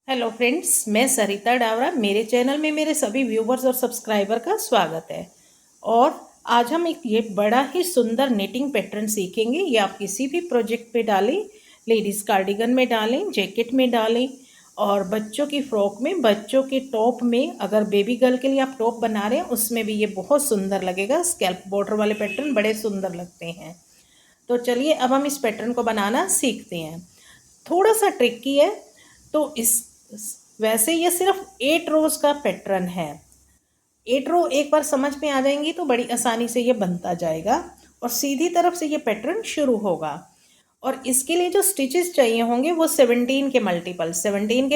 Hello friends, मैं सरिता डावरा। मेरे channel में मेरे सभी व्यूवर्स और सब्सक्राइबर का स्वागत है। और आज हम एक ये बड़ा ही सुंदर निटिंग पैटर्न सीखेंगे। ये आप किसी भी प्रोजेक्ट पे डालें, लेडीज़ कार्डिगन में डालें, जैकेट में डालें, और बच्चों की फ्रॉक में, बच्चों के टॉप में, अगर बेबी गर्ल के लिए आप टॉप बना रहे हैं उसमें भी ये बहुत सुंदर लगेगा। स्कैल्प बॉर्डर वाले पैटर्न बड़े सुंदर लगते हैं। तो चलिए अब हम इस पैटर्न को बनाना सीखते हैं। थोड़ा सा ट्रिकी है। तो इस वैसे ये सिर्फ 8 रोज का पैटर्न है। 8 रो एक बार समझ में आ जाएंगी तो बड़ी आसानी से ये बनता जाएगा और सीधी तरफ से ये पैटर्न शुरू होगा। और इसके लिए जो स्टिचेस चाहिए होंगे वो 17 के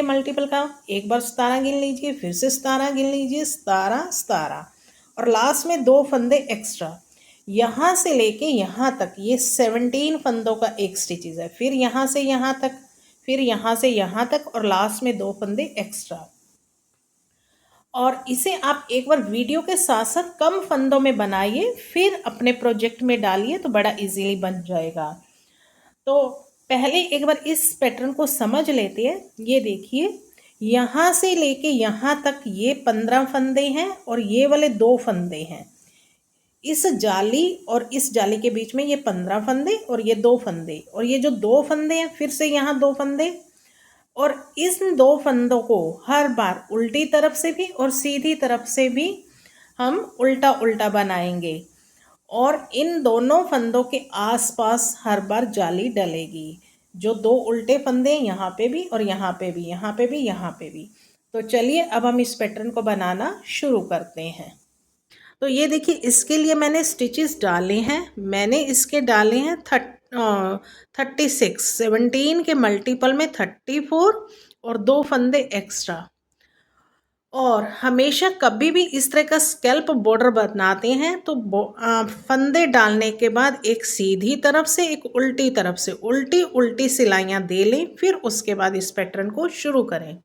मल्टीपल का एक बार 17 गिन लीजिए, फिर से 17 गिन लीजिए, 17 17, और लास्ट में 2 फंदे एक्स्ट्रा। यहाँ से लेके यहाँ तक ये 17 फंदों का एक स्टिचेस है। फिर यहाँ से यहाँ तक, फिर यहाँ से यहाँ तक, और लास्ट में 2 फंदे एक्स्ट्रा। और इसे आप एक बार वीडियो के साथ साथ कम फंदों में बनाइए, फिर अपने प्रोजेक्ट में डालिए तो बड़ा इजीली बन जाएगा। तो पहले एक बार इस पैटर्न को समझ लेते हैं। ये देखिए, यहाँ से लेके यहाँ तक ये 15 फंदे हैं और ये वाले 2 फंदे हैं। इस जाली और इस जाली के बीच में ये 15 फंदे और ये 2 फंदे, और ये जो 2 फंदे हैं फिर से यहाँ 2 फंदे। और इन 2 फंदों को हर बार उल्टी तरफ से भी और सीधी तरफ से भी हम उल्टा उल्टा बनाएंगे। और इन दोनों फंदों के आसपास हर बार जाली डलेगी। जो 2 उल्टे फंदे यहाँ पे भी और यहाँ पे भी, यहाँ पे भी, यहाँ पे भी। तो चलिए अब हम इस पैटर्न को बनाना शुरू करते हैं। तो ये देखिए, इसके लिए मैंने स्टिचेस डाले हैं। मैंने इसके डाले हैं 36। 17 के मल्टीपल में 34 और 2 फंदे एक्स्ट्रा। और हमेशा कभी भी इस तरह का स्कैल्प बॉर्डर बनाते हैं तो फंदे डालने के बाद एक सीधी तरफ से, एक उल्टी तरफ से उल्टी उल्टी सिलाइयाँ दे लें, फिर उसके बाद इस पैटर्न को शुरू करें।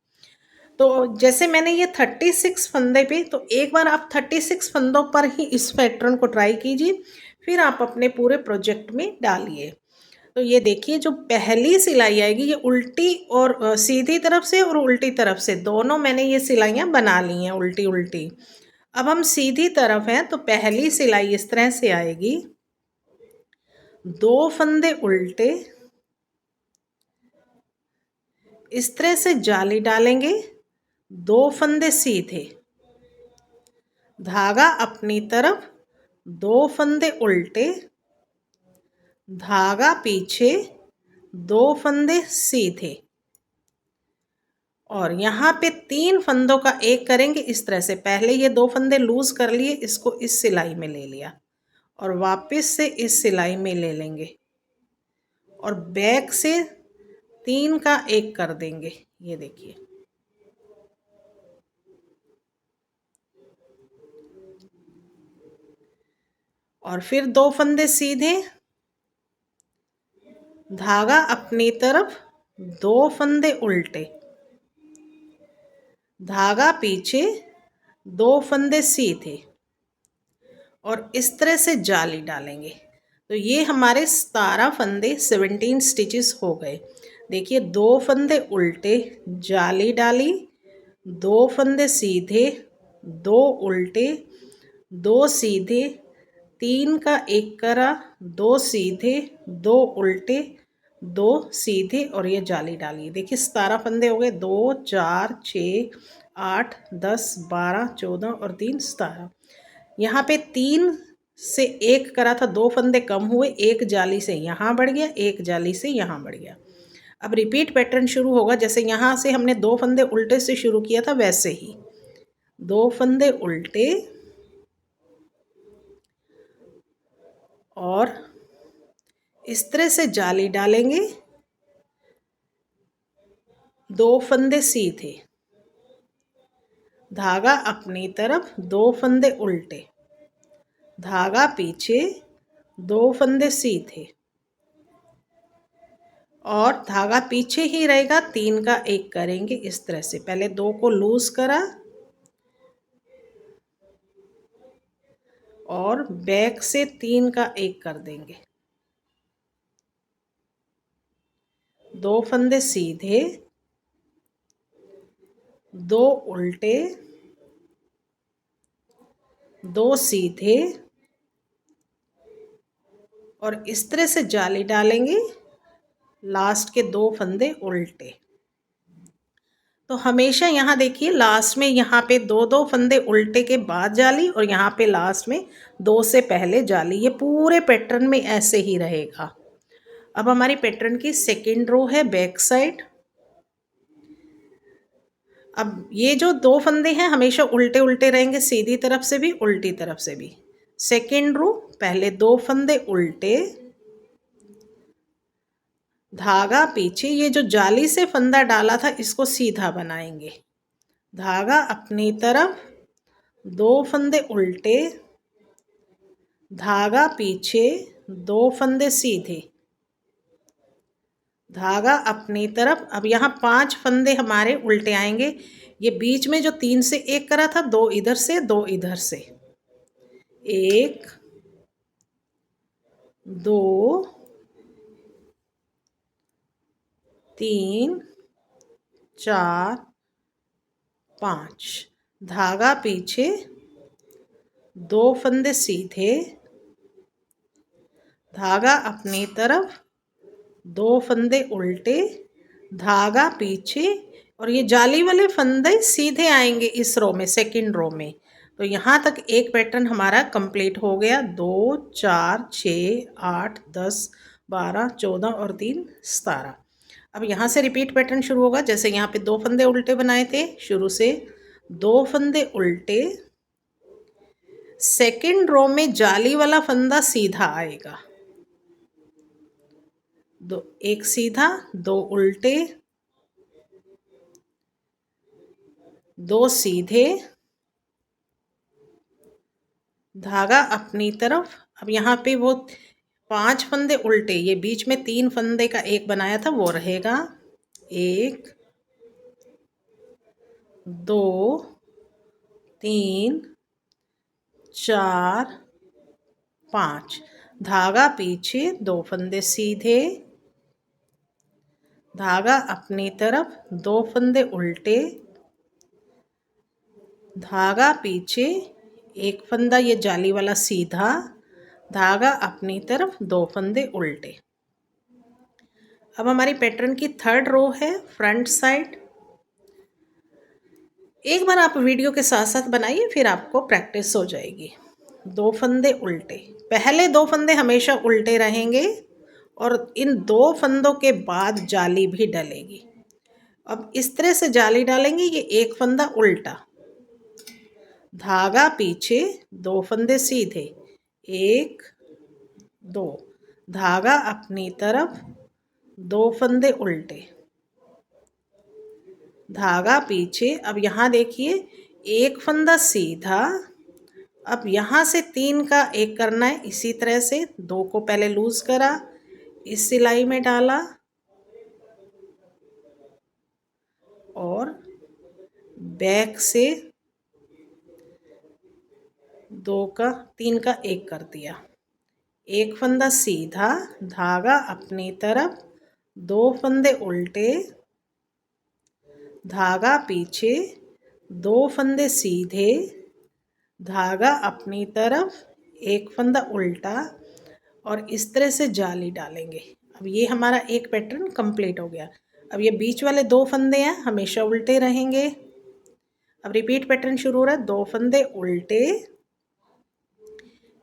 तो जैसे मैंने ये 36 फंदे पे, तो एक बार आप 36 फंदों पर ही इस पैटर्न को ट्राई कीजिए, फिर आप अपने पूरे प्रोजेक्ट में डालिए। तो ये देखिए, जो पहली सिलाई आएगी ये उल्टी और सीधी तरफ से और उल्टी तरफ से दोनों मैंने ये सिलाइयाँ बना ली हैं, उल्टी उल्टी। अब हम सीधी तरफ हैं तो पहली सिलाई इस तरह से आएगी, 2 फंदे उल्टे, इस तरह से जाली डालेंगे, 2 फंदे सीधे, धागा अपनी तरफ, 2 फंदे उल्टे, धागा पीछे, 2 फंदे सीधे। और यहाँ पे 3 फंदों का एक करेंगे इस तरह से। पहले ये 2 फंदे लूज कर लिए, इसको इस सिलाई में ले लिया और वापस से इस सिलाई में ले लेंगे और बैक से 3 का एक कर देंगे। ये देखिए, और फिर 2 फंदे सीधे, धागा अपनी तरफ, 2 फंदे उल्टे, धागा पीछे, 2 फंदे सीधे, और इस तरह से जाली डालेंगे। तो ये हमारे 17 फंदे, 17 स्टिचेस हो गए। देखिए, 2 फंदे उल्टे, जाली डाली, 2 फंदे सीधे, 2 उल्टे, 2 सीधे, 3 का एक करा, 2 सीधे, 2 उल्टे, 2 सीधे, और ये जाली डाली। देखिए, 17 फंदे हो गए। 2 4 6 8 10 12 14 और 3 17। यहाँ पे 3 से एक करा था, 2 फंदे कम हुए, एक जाली से यहाँ बढ़ गया, एक जाली से यहाँ बढ़ गया। अब रिपीट पैटर्न शुरू होगा। जैसे यहाँ से हमने 2 फंदे उल्टे से शुरू किया था, वैसे ही 2 फंदे उल्टे और इस तरह से जाली डालेंगे, 2 फंदे सीधे, धागा अपनी तरफ, 2 फंदे उल्टे, धागा पीछे, 2 फंदे सीधे, और धागा पीछे ही रहेगा, 3 का एक करेंगे इस तरह से। पहले 2 को लूज करा और बैक से 3 का एक कर देंगे, 2 फंदे सीधे, दो उल्टे, दो सीधे, और इस तरह से जाली डालेंगे, लास्ट के दो फंदे उल्टे। तो हमेशा यहाँ देखिए लास्ट में यहाँ पे दो दो फंदे उल्टे के बाद जाली, और यहाँ पे लास्ट में दो से पहले जाली। ये पूरे पैटर्न में ऐसे ही रहेगा। अब हमारी पैटर्न की सेकेंड रो है बैक साइड। अब ये जो दो फंदे हैं हमेशा उल्टे उल्टे रहेंगे, सीधी तरफ से भी उल्टी तरफ से भी। सेकेंड रो, पहले दो फंदे उल्टे, धागा पीछे, ये जो जाली से फंदा डाला था इसको सीधा बनाएंगे, धागा अपनी तरफ, दो फंदे उल्टे, धागा पीछे, दो फंदे सीधे, धागा अपनी तरफ। अब यहाँ 5 फंदे हमारे उल्टे आएंगे। ये बीच में जो 3 से 1 करा था, 2 इधर से 2 इधर से, 1 2 3 4 5, धागा पीछे, दो फंदे सीधे, धागा अपनी तरफ, दो फंदे उल्टे, धागा पीछे, और ये जाली वाले फंदे सीधे आएंगे इस रो में, सेकंड रो में। तो यहाँ तक एक पैटर्न हमारा कंप्लीट हो गया। 2 4 6 8 10 12 14 और 3 17। अब यहाँ से रिपीट पैटर्न शुरू होगा। जैसे यहाँ पे दो फंदे उल्टे बनाए थे, शुरू से दो फंदे उल्टे, सेकंड रो में जाली वाला फंदा सीधा आएगा, दो, एक सीधा, दो उल्टे, दो सीधे, धागा अपनी तरफ। अब यहाँ पे वो 5 फंदे उल्टे, ये बीच में 3 फंदे का एक बनाया था वो रहेगा, 1 2 3 4 5, धागा पीछे, दो फंदे सीधे, धागा अपनी तरफ, दो फंदे उल्टे, धागा पीछे, एक फंदा ये जाली वाला सीधा, धागा अपनी तरफ, दो फंदे उल्टे। अब हमारी पैटर्न की थर्ड रो है फ्रंट साइड। एक बार आप वीडियो के साथ साथ बनाइए, फिर आपको प्रैक्टिस हो जाएगी। दो फंदे उल्टे, पहले दो फंदे हमेशा उल्टे रहेंगे, और इन दो फंदों के बाद जाली भी डलेगी। अब इस तरह से जाली डालेंगे, ये एक फंदा उल्टा, धागा पीछे, दो फंदे सीधे, 1 2, धागा अपनी तरफ, दो फंदे उल्टे, धागा पीछे। अब यहाँ देखिए एक फंदा सीधा। अब यहाँ से 3 का एक करना है, इसी तरह से 2 को पहले लूज करा, इस सिलाई में डाला, और बैक से 3 का एक कर दिया, एक फंदा सीधा, धागा अपनी तरफ, दो फंदे उल्टे, धागा पीछे, दो फंदे सीधे, धागा अपनी तरफ, एक फंदा उल्टा, और इस तरह से जाली डालेंगे। अब ये हमारा एक पैटर्न कंप्लीट हो गया। अब ये बीच वाले दो फंदे हैं हमेशा उल्टे रहेंगे। अब रिपीट पैटर्न शुरू हो रहा है, दो फंदे उल्टे,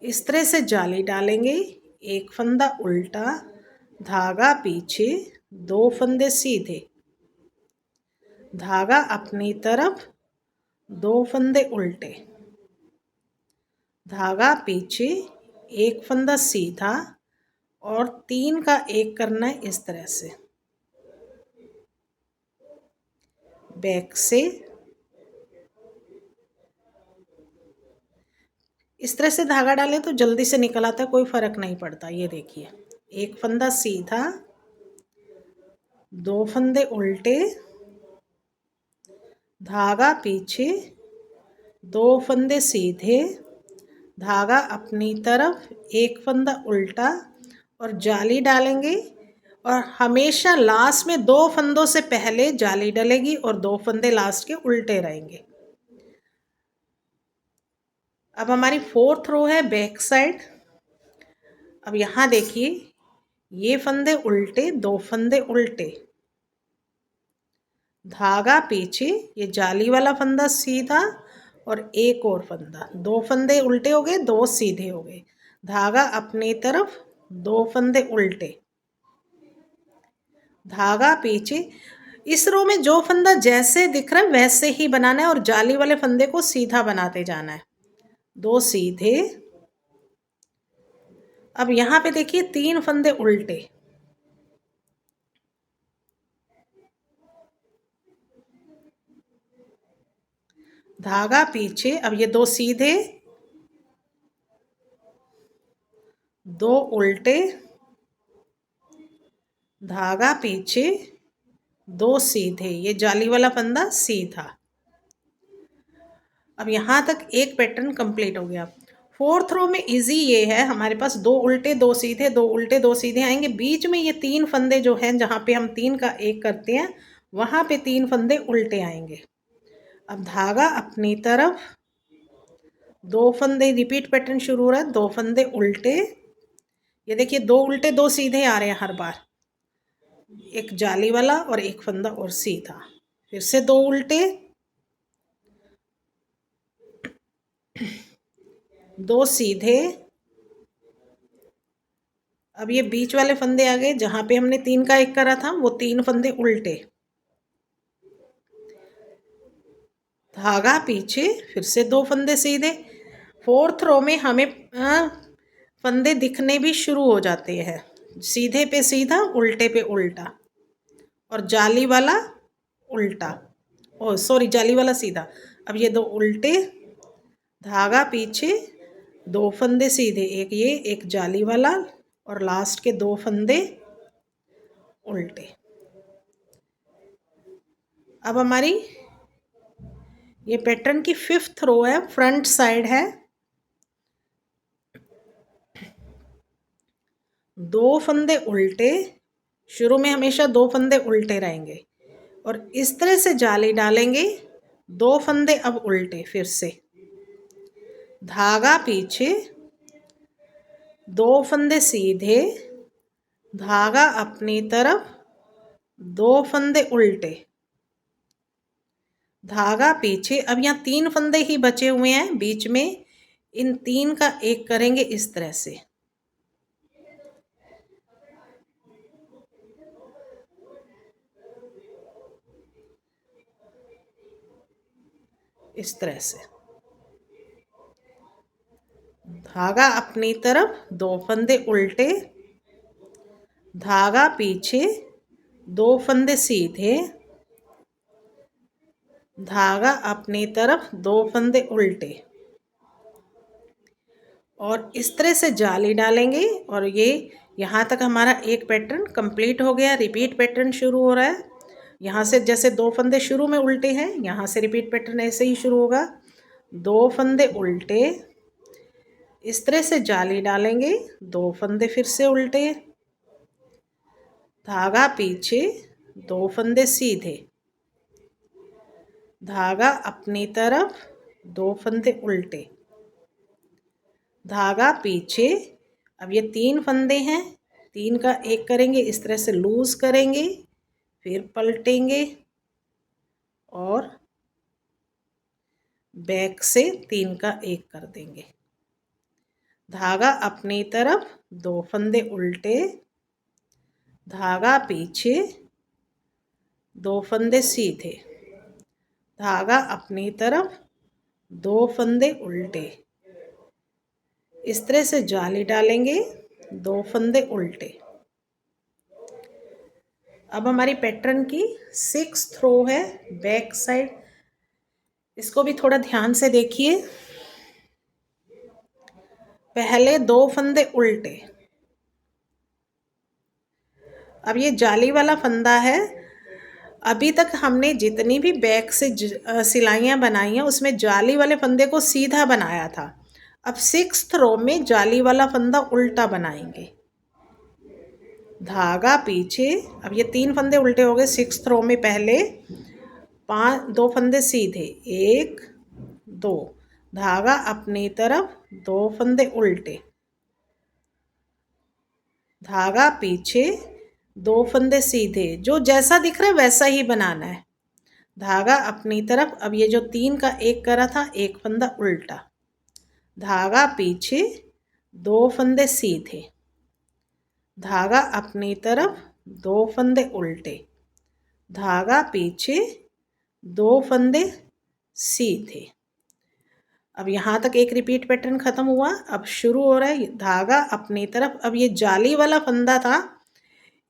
इस तरह से जाली डालेंगे, एक फंदा उल्टा, धागा पीछे, दो फंदे सीधे, धागा अपनी तरफ, दो फंदे उल्टे, धागा पीछे, एक फंदा सीधा, और 3 का एक करना है इस तरह से, बैक से इस तरह से धागा डालें तो जल्दी से निकल आता है, कोई फर्क नहीं पड़ता। ये देखिए एक फंदा सीधा, दो फंदे उल्टे, धागा पीछे, दो फंदे सीधे, धागा अपनी तरफ, एक फंदा उल्टा, और जाली डालेंगे, और हमेशा लास्ट में 2 फंदों से पहले जाली डलेगी और 2 फंदे लास्ट के उल्टे रहेंगे। अब हमारी 4th रो है बैक साइड। अब यहाँ देखिए, ये फंदे उल्टे, 2 फंदे उल्टे, धागा पीछे, ये जाली वाला फंदा सीधा और एक और फंदा, 2 फंदे उल्टे हो गए, 2 सीधे हो गए, धागा अपनी तरफ, 2 फंदे उल्टे, धागा पीछे। इस रो में जो फंदा जैसे दिख रहा है वैसे ही बनाना है और जाली वाले फंदे को सीधा बनाते जाना है, 2 सीधे। अब यहाँ पे देखिए 3 फंदे उल्टे, धागा पीछे। अब ये 2 सीधे, 2 उल्टे, धागा पीछे, 2 सीधे, ये जाली वाला फंदा सीधा। अब यहाँ तक एक पैटर्न कंप्लीट हो गया। 4th रो में इजी ये है, हमारे पास 2 उल्टे 2 सीधे, 2 उल्टे 2 सीधे आएंगे, बीच में ये 3 फंदे जो हैं, जहाँ पे हम 3 का 1 करते हैं वहाँ पे 3 फंदे उल्टे आएंगे। अब धागा अपनी तरफ, 2 फंदे, रिपीट पैटर्न शुरू हो रहा है, 2 फंदे उल्टे, ये देखिए 2 उल्टे 2 सीधे आ रहे हैं हर बार, एक जाली वाला और एक फंदा और सीधा, फिर से 2 उल्टे, 2 सीधे। अब ये बीच वाले फंदे आ गए, जहाँ पे हमने 3 का 1 करा था वो 3 फंदे उल्टे, धागा पीछे, फिर से 2 फंदे सीधे। 4th रो में हमें फंदे दिखने भी शुरू हो जाते हैं, सीधे पे सीधा, उल्टे पे उल्टा और जाली वाला उल्टा, ओ सॉरी जाली वाला सीधा। अब ये 2 उल्टे, धागा पीछे, 2 फंदे सीधे, एक ये एक जाली वाला और लास्ट के 2 फंदे उल्टे। अब हमारी ये पैटर्न की 5th रो है, फ्रंट साइड है, 2 फंदे उल्टे, शुरू में हमेशा 2 फंदे उल्टे रहेंगे और इस तरह से जाली डालेंगे, 2 फंदे अब उल्टे, फिर से धागा पीछे, 2 फंदे सीधे, धागा अपनी तरफ, 2 फंदे उल्टे, धागा पीछे। अब यहाँ 3 फंदे ही बचे हुए हैं बीच में, इन 3 का 1 करेंगे इस तरह से, इस तरह से, धागा अपनी तरफ, 2 फंदे उल्टे, धागा पीछे, 2 फंदे सीधे, धागा अपनी तरफ, 2 फंदे उल्टे और इस तरह से जाली डालेंगे। और ये यहाँ तक हमारा एक पैटर्न कंप्लीट हो गया। रिपीट पैटर्न शुरू हो रहा है, यहाँ से जैसे 2 फंदे शुरू में उल्टे हैं, यहाँ से रिपीट पैटर्न ऐसे ही शुरू होगा, 2 फंदे उल्टे, इस तरह से जाली डालेंगे, 2 फंदे फिर से उल्टे, धागा पीछे, 2 फंदे सीधे, धागा अपनी तरफ, 2 फंदे उल्टे, धागा पीछे। अब ये 3 फंदे हैं, 3 का 1 करेंगे, इस तरह से लूज करेंगे, फिर पलटेंगे और बैक से 3 का 1 कर देंगे, धागा अपनी तरफ, 2 फंदे उल्टे, धागा पीछे, 2 फंदे सीधे, धागा अपनी तरफ, 2 फंदे उल्टे, इस तरह से जाली डालेंगे, 2 फंदे उल्टे। अब हमारी पैटर्न की 6th रो है, बैक साइड, इसको भी थोड़ा ध्यान से देखिए। पहले 2 फंदे उल्टे, अब ये जाली वाला फंदा है, अभी तक हमने जितनी भी बैक से सिलाइयाँ बनाई हैं उसमें जाली वाले फंदे को सीधा बनाया था। अब 6th रो में जाली वाला फंदा उल्टा बनाएंगे, धागा पीछे, अब ये 3 फंदे उल्टे हो गए 6th रो में, पहले 2 फंदे सीधे, 1 2, धागा अपनी तरफ, 2 फंदे उल्टे, धागा पीछे, 2 फंदे सीधे, जो जैसा दिख रहा है वैसा ही बनाना है। धागा अपनी तरफ, अब ये जो 3 का 1 करा था, 1 फंदा उल्टा, धागा पीछे, 2 फंदे सीधे, धागा अपनी तरफ, 2 फंदे उल्टे, धागा पीछे, 2 फंदे सीधे। अब यहाँ तक एक रिपीट पैटर्न खत्म हुआ। अब शुरू हो रहा है धागा अपनी तरफ। अब ये जाली वाला फंदा था,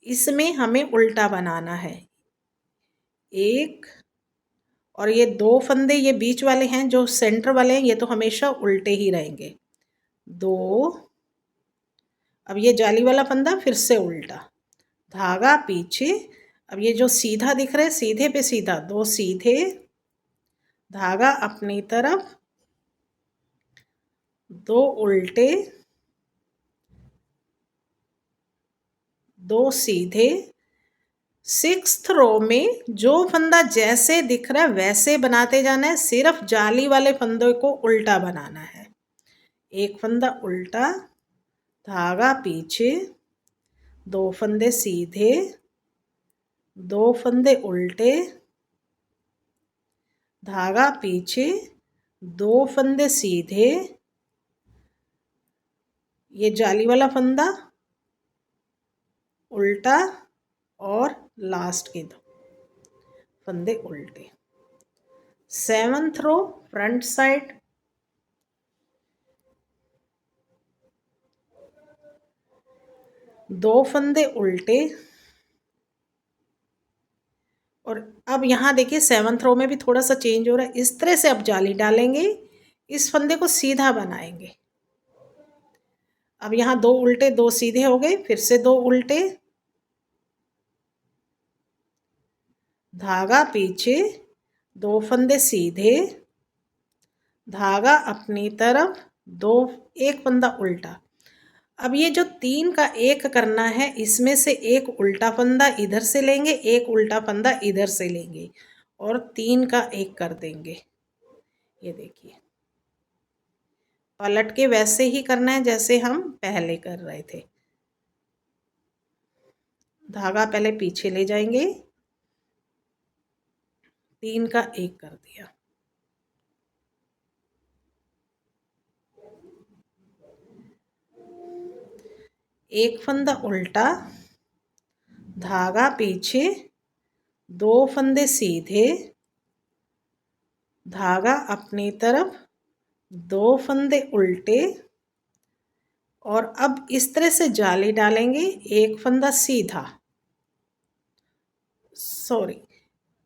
इसमें हमें उल्टा बनाना है, 1, और ये 2 फंदे ये बीच वाले हैं, जो सेंटर वाले हैं, ये तो हमेशा उल्टे ही रहेंगे, 2। अब ये जाली वाला फंदा फिर से उल्टा, धागा पीछे, अब ये जो सीधा दिख रहा है, सीधे पे सीधा, 2 सीधे, धागा अपनी तरफ, 2 उल्टे, 2 सीधे। 6th रो में जो फंदा जैसे दिख रहा है वैसे बनाते जाना है, सिर्फ जाली वाले फंदे को उल्टा बनाना है। 1 फंदा उल्टा, धागा पीछे, 2 फंदे सीधे, 2 फंदे उल्टे, धागा पीछे, 2 फंदे सीधे, ये जाली वाला फंदा उल्टा, और लास्ट के 2 फंदे उल्टे। 7th रो फ्रंट साइड, दो फंदे उल्टे, और अब यहाँ देखिए 7th रो में भी थोड़ा सा चेंज हो रहा है। इस तरह से अब जाली डालेंगे, इस फंदे को सीधा बनाएंगे। अब यहाँ 2 उल्टे 2 सीधे हो गए, फिर से 2 उल्टे, धागा पीछे, 2 फंदे सीधे, धागा अपनी तरफ, 2, 1 फंदा उल्टा। अब ये जो 3 का 1 करना है, इसमें से 1 उल्टा फंदा इधर से लेंगे, 1 उल्टा फंदा इधर से लेंगे, और 3 का 1 कर देंगे। ये देखिए, पलट के वैसे ही करना है जैसे हम पहले कर रहे थे। धागा पहले पीछे ले जाएंगे, 3 का 1 कर दिया, एक फंदा उल्टा, धागा पीछे, 2 फंदे सीधे, धागा अपनी तरफ, 2 फंदे उल्टे, और अब इस तरह से जाली डालेंगे, 1 फंदा सीधा, सॉरी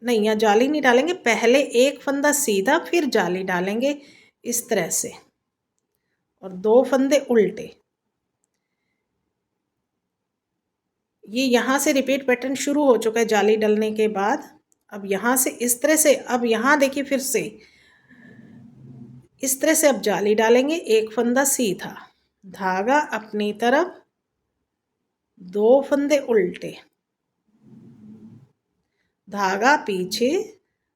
नहीं, यहाँ जाली नहीं डालेंगे, पहले 1 फंदा सीधा फिर जाली डालेंगे इस तरह से, और 2 फंदे उल्टे। ये यहाँ से रिपीट पैटर्न शुरू हो चुका है जाली डालने के बाद। अब यहाँ से इस तरह से, अब यहाँ देखिए फिर से इस तरह से अब जाली डालेंगे, 1 फंदा सीधा, धागा अपनी तरफ, 2 फंदे उल्टे, धागा पीछे,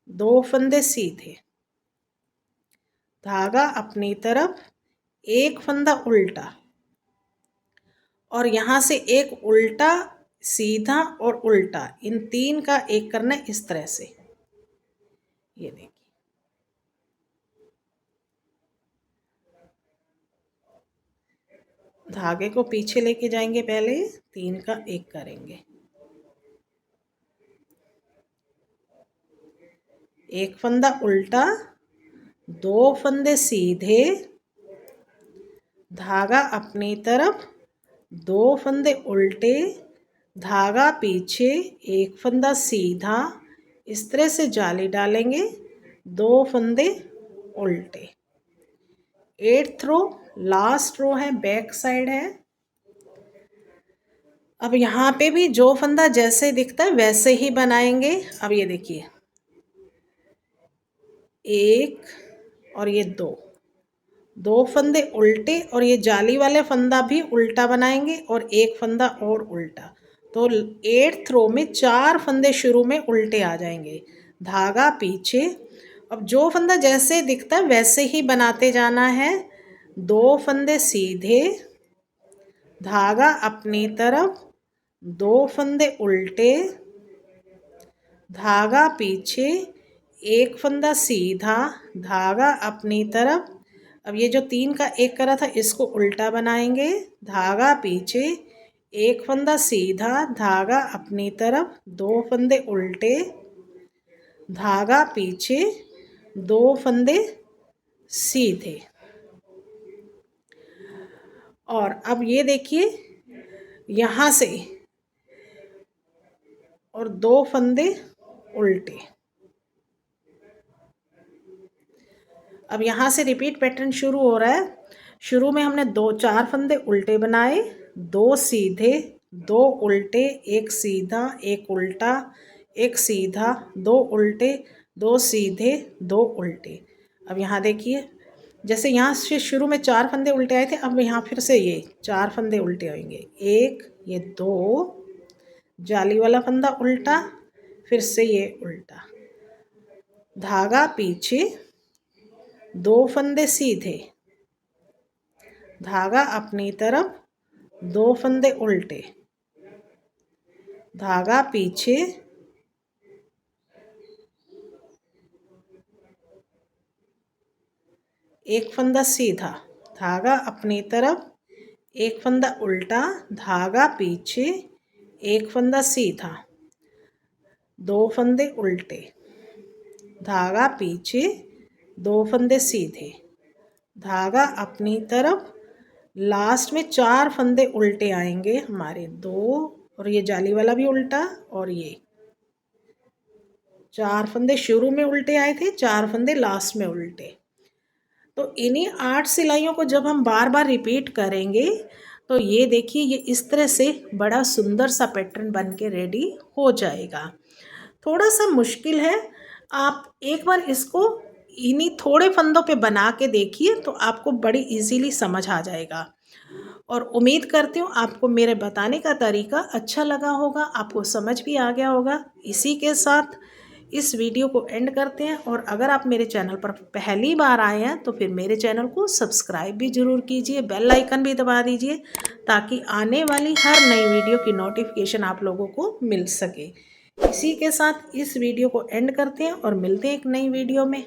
2 फंदे सीधे, धागा अपनी तरफ, 1 फंदा उल्टा, और यहाँ से एक उल्टा, सीधा और उल्टा, इन 3 का 1 करना है इस तरह से। ये देखिए, धागे को पीछे लेके जाएंगे, पहले 3 का 1 करेंगे, 1 फंदा उल्टा, 2 फंदे सीधे, धागा अपनी तरफ, 2 फंदे उल्टे, धागा पीछे, 1 फंदा सीधा, इस तरह से जाली डालेंगे, 2 फंदे उल्टे। 8th रो लास्ट रो है, बैक साइड है। अब यहाँ पे भी जो फंदा जैसे दिखता है वैसे ही बनाएंगे। अब ये देखिए, 1 और ये 2 फंदे उल्टे, और ये जाली वाले फंदा भी उल्टा बनाएंगे, और 1 फंदा और उल्टा, तो 8th रो में 4 फंदे शुरू में उल्टे आ जाएंगे, धागा पीछे। अब जो फंदा जैसे दिखता है वैसे ही बनाते जाना है। 2 फंदे सीधे, धागा अपनी तरफ, 2 फंदे उल्टे, धागा पीछे, 1 फंदा सीधा, धागा अपनी तरफ। अब ये जो 3 का 1 करा था इसको उल्टा बनाएंगे, धागा पीछे, 1 फंदा सीधा, धागा अपनी तरफ, 2 फंदे उल्टे, धागा पीछे, 2 फंदे सीधे। और अब ये देखिए यहाँ से और 2 फंदे उल्टे। अब यहाँ से रिपीट पैटर्न शुरू हो रहा है। शुरू में हमने 4 फंदे उल्टे बनाए, 2 सीधे, 2 उल्टे, 1 सीधा, 1 उल्टा, 1 सीधा, 2 उल्टे, 2 सीधे, 2 उल्टे। अब यहाँ देखिए जैसे यहाँ से शुरू में 4 फंदे उल्टे आए थे, अब यहाँ फिर से ये 4 फंदे उल्टे होंगे, 1, ये 2, जाली वाला फंदा उल्टा, फिर से ये उल्टा, धागा पीछे, 2 फंदे सीधे, धागा अपनी तरफ, 2 फंदे उल्टे, धागा पीछे, एक फंदा सीधा, धागा अपनी तरफ, 1 फंदा उल्टा, धागा पीछे, 1 फंदा सीधा, 2 फंदे उल्टे, धागा पीछे, 2 फंदे सीधे, धागा अपनी तरफ। लास्ट में 4 फंदे उल्टे आएंगे हमारे, 2, और ये जाली वाला भी उल्टा, और ये 4 फंदे शुरू में उल्टे आए थे, 4 फंदे लास्ट में उल्टे। तो इन्हीं 8 सिलाइयों को जब हम बार बार रिपीट करेंगे तो ये देखिए ये इस तरह से बड़ा सुंदर सा पैटर्न बन के रेडी हो जाएगा। थोड़ा सा मुश्किल है, आप एक बार इसको इन्हीं थोड़े फंदों पे बना के देखिए तो आपको बड़ी इजीली समझ आ जाएगा। और उम्मीद करती हूँ आपको मेरे बताने का तरीका अच्छा लगा होगा, आपको समझ भी आ गया होगा। इसी के साथ इस वीडियो को एंड करते हैं, और अगर आप मेरे चैनल पर पहली बार आए हैं तो फिर मेरे चैनल को सब्सक्राइब भी ज़रूर कीजिए, बेल आइकन भी दबा दीजिए ताकि आने वाली हर नई वीडियो की नोटिफिकेशन आप लोगों को मिल सके। इसी के साथ इस वीडियो को एंड करते हैं और मिलते हैं एक नई वीडियो में।